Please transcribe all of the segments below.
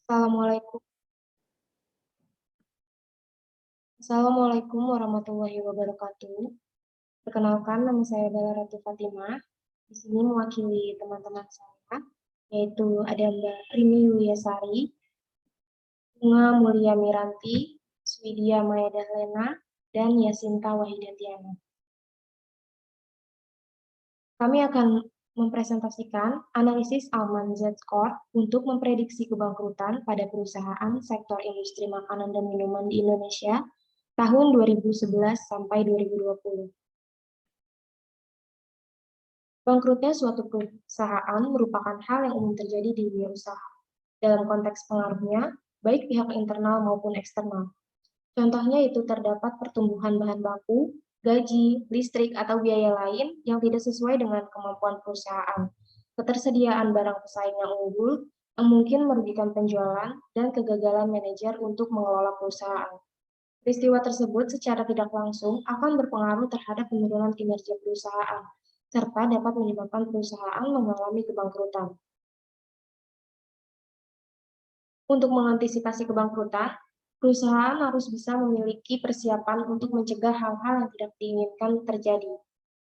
Assalamualaikum. Assalamualaikum warahmatullahi wabarakatuh. Perkenalkan, nama saya Bella Ratu Fatimah. Di sini mewakili teman-teman saya, yaitu ada Mbak Rini Yuliasari, Bunga Mulia Miranti, Swidia Maya Dahlena, dan Yasinta Wahidatiana. Kami akan mempresentasikan analisis Alman Z-Score untuk memprediksi kebangkrutan pada perusahaan sektor industri makanan dan minuman di Indonesia tahun 2011 sampai 2020. Bangkrutnya suatu perusahaan merupakan hal yang umum terjadi di dunia usaha. Dalam konteks pengaruhnya, baik pihak internal maupun eksternal. Contohnya itu terdapat pertumbuhan bahan baku, gaji, listrik, atau biaya lain yang tidak sesuai dengan kemampuan perusahaan, ketersediaan barang pesaing yang unggul, yang mungkin merugikan penjualan, dan kegagalan manajer untuk mengelola perusahaan. Peristiwa tersebut secara tidak langsung akan berpengaruh terhadap penurunan kinerja perusahaan, serta dapat menyebabkan perusahaan mengalami kebangkrutan. Untuk mengantisipasi kebangkrutan, perusahaan harus bisa memiliki persiapan untuk mencegah hal-hal yang tidak diinginkan terjadi.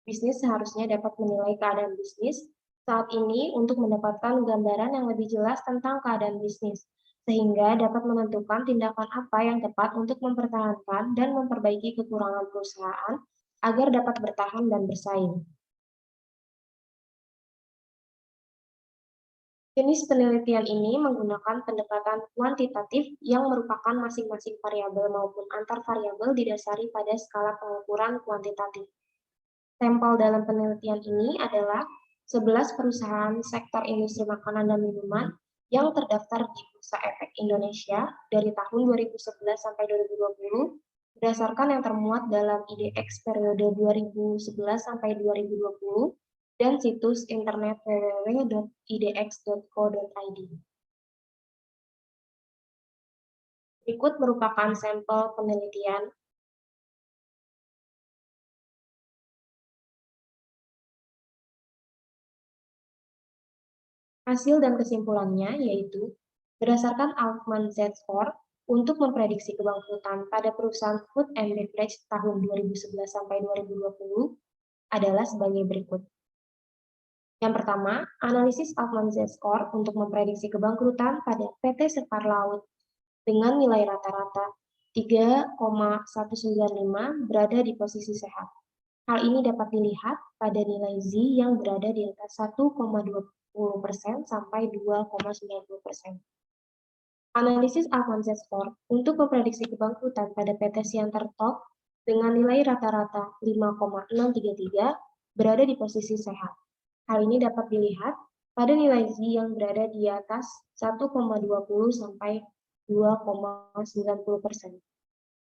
Bisnis seharusnya dapat menilai keadaan bisnis saat ini untuk mendapatkan gambaran yang lebih jelas tentang keadaan bisnis, sehingga dapat menentukan tindakan apa yang tepat untuk mempertahankan dan memperbaiki kekurangan perusahaan agar dapat bertahan dan bersaing. Jenis penelitian ini menggunakan pendekatan kuantitatif yang merupakan masing-masing variabel maupun antar variabel didasari pada skala pengukuran kuantitatif. Sampel dalam penelitian ini adalah 11 perusahaan sektor industri makanan dan minuman yang terdaftar di Bursa Efek Indonesia dari tahun 2011 sampai 2020 berdasarkan yang termuat dalam IDX periode 2011 sampai 2020 dan situs internet www.idx.co.id. Berikut merupakan sampel penelitian. Hasil dan kesimpulannya yaitu, berdasarkan Altman Z-Score, untuk memprediksi kebangkrutan pada perusahaan food and beverage tahun 2011 sampai 2020 adalah sebagai berikut. Yang pertama, analisis Altman Z-Score untuk memprediksi kebangkrutan pada PT Sekar Laut dengan nilai rata-rata 3,195 berada di posisi sehat. Hal ini dapat dilihat pada nilai Z yang berada di atas 1,20% sampai 2,90%. Analisis Altman Z-Score untuk memprediksi kebangkrutan pada PT Siantar Top dengan nilai rata-rata 5,633 berada di posisi sehat. Hal ini dapat dilihat pada nilai Z yang berada di atas 1,20 sampai 2,90%.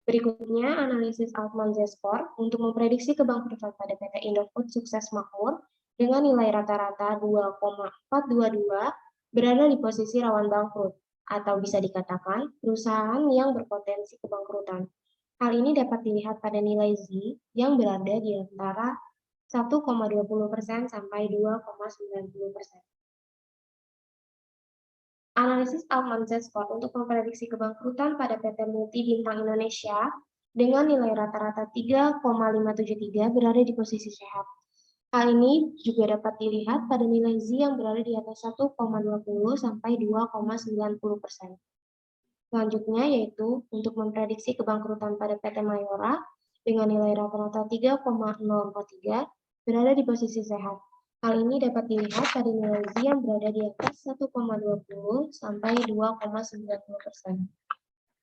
Berikutnya, analisis Altman Z-Score untuk memprediksi kebangkrutan pada PT Indofood Sukses Makmur dengan nilai rata-rata 2,422 berada di posisi rawan bangkrut, atau bisa dikatakan perusahaan yang berpotensi kebangkrutan. Hal ini dapat dilihat pada nilai Z yang berada di antara 1,20% sampai 2,90%. Analisis Altman Z-Score untuk memprediksi kebangkrutan pada PT Multi Bintang Indonesia dengan nilai rata-rata 3,573 berada di posisi sehat. Hal ini juga dapat dilihat pada nilai Z yang berada di atas 1,20 sampai 2,90%. Selanjutnya yaitu untuk memprediksi kebangkrutan pada PT Mayora dengan nilai rata-rata 3,043 berada di posisi sehat. Hal ini dapat dilihat pada nilai Z yang berada di atas 1,20 sampai 2,90%.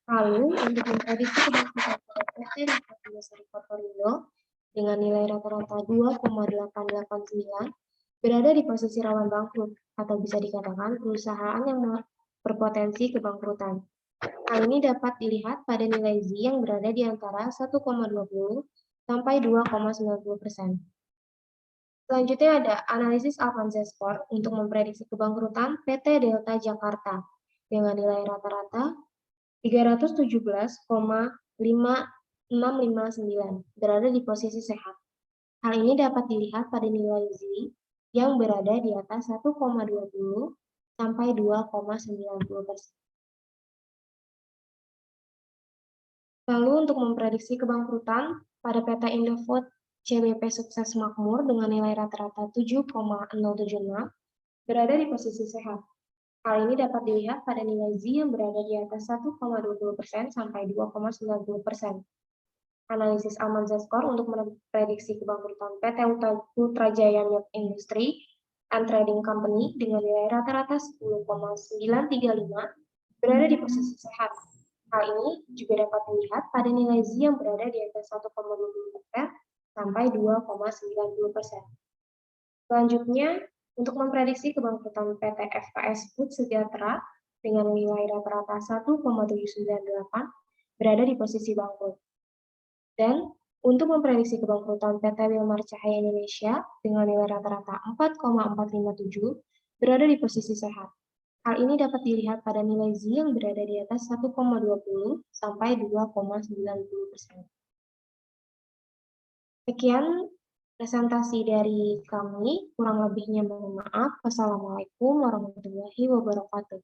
Lalu, untuk memprediksi kebangkrutan pada PT Rapat Industri Portorindo dengan nilai rata-rata 2,889 berada di posisi rawan bangkrut, atau bisa dikatakan perusahaan yang berpotensi kebangkrutan. Hal ini dapat dilihat pada nilai Z yang berada di antara 1,20 sampai 2,90%. Selanjutnya ada analisis Altman Z-Score untuk memprediksi kebangkrutan PT Delta Jakarta dengan nilai rata-rata 317,5659 berada di posisi sehat. Hal ini dapat dilihat pada nilai Z yang berada di atas 1,20 sampai 2,90%. Lalu untuk memprediksi kebangkrutan, pada PT Indofood CBP Sukses Makmur dengan nilai rata-rata 7,076 berada di posisi sehat. Hal ini dapat dilihat pada nilai Z yang berada di atas 1,20% sampai 2,90%. Analisis Alman Z-Score untuk memprediksi kebangkrutan PT Putrajaya Milk Industry and Trading Company dengan nilai rata-rata 10,935 berada di posisi sehat. Hal ini juga dapat dilihat pada nilai Z yang berada di atas 1,20% sampai 2,90%. Selanjutnya, untuk memprediksi kebangkrutan PT FKS Food Sejahtera dengan nilai rata-rata 1,798 berada di posisi bangkrut. Dan untuk memprediksi kebangkrutan PT Wilmar Cahaya Indonesia dengan nilai rata-rata 4,457 berada di posisi sehat. Hal ini dapat dilihat pada nilai Z yang berada di atas 1,20 sampai 2,90%. Sekian presentasi dari kami, kurang lebihnya mohon maaf. Wassalamualaikum warahmatullahi wabarakatuh.